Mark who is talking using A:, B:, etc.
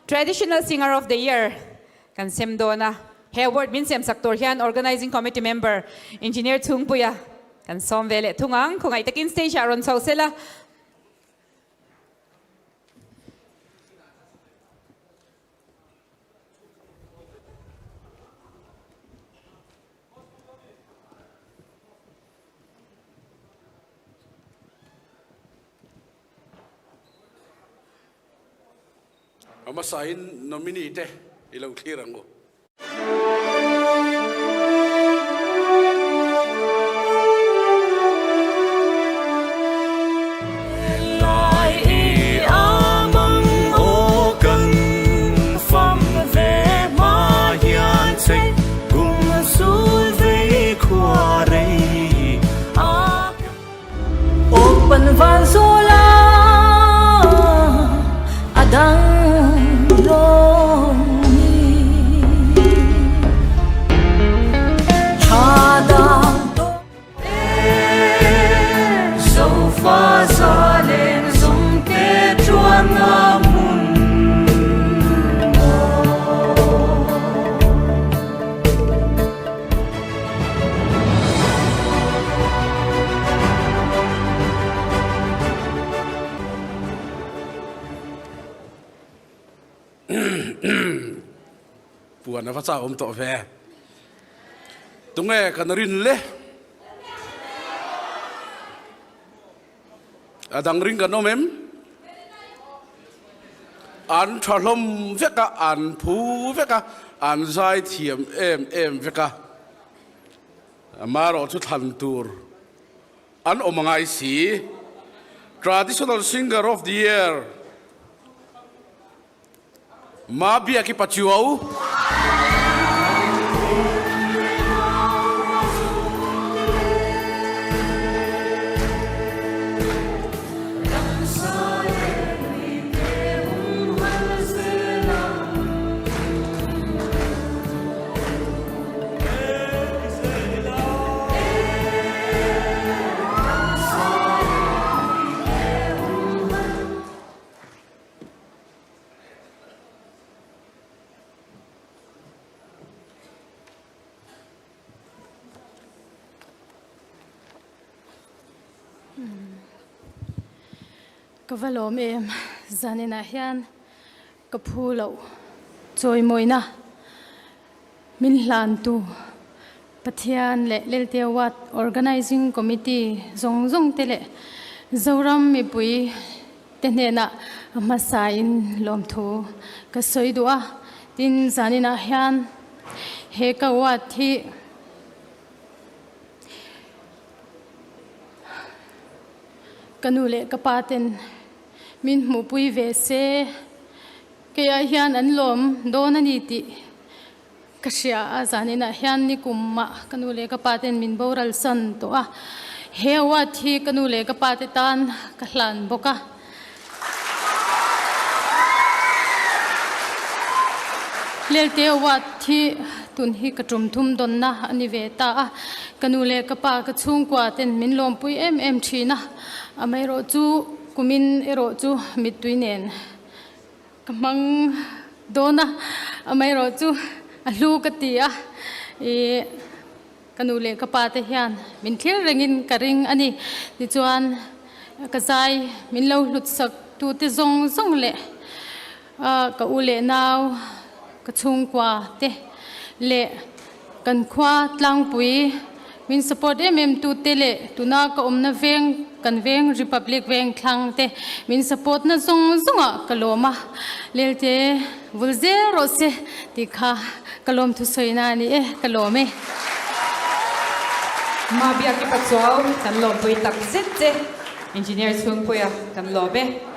A: Traditional Singer of the Year, kan sem do na. Hayward min sem saktor hian Organizing Committee Member, Engineer Chung Puya, kan som vele thungang kung ay takin stage aron sa sila.
B: Amasahin nominee te ilang clearang ko.
C: Van sola adang roni chadang to so far zalen zum ke chuan amun
B: Puan na fasa to ve. Tunge kanarin le. Adang ring kanomem. An chalom veka an pu veka an zai thiam em veka. Amaro chu than tur. An omangai si Traditional Singer of the Year. Mabia ki pachuau.
C: Kavalom zanina hian kaphulo choi moina min hlan tu pathian le lelte wat Organizing Committee zong tele zoram mi pui tenena masain lom thu ka soidua tin zanina hian he ka wat thi kanule kapaten min mupui ve se kaya hian an lom dona ni ti kasya azanina hian ni kumma kanule kapaten min boral san to a hewa thi kanule kapatetan kahlan boka lelte wat thi tun hi katum thum donna ani ve ta a kanule kapa ka chung kwa ten min lom pui em thina amai ro chu kumin ero chu mituinen kamang dona amai ro chu alu katia e kanule kapa te hian min thil rengin karing ani ti chuan kazai min lo lut sak tu te zong le ka ule naw ka chung kwa te le kan khwa tlang pui min support tu tele tuna ka omna veng kan veng Republic veng thlang te min support na zonga kaloma lelte vulze rose tikha kalom thu soina ni kalome
A: Mabia ki pachuau kan lom pui tak zit te. Engineer Chung Puya kan lobe.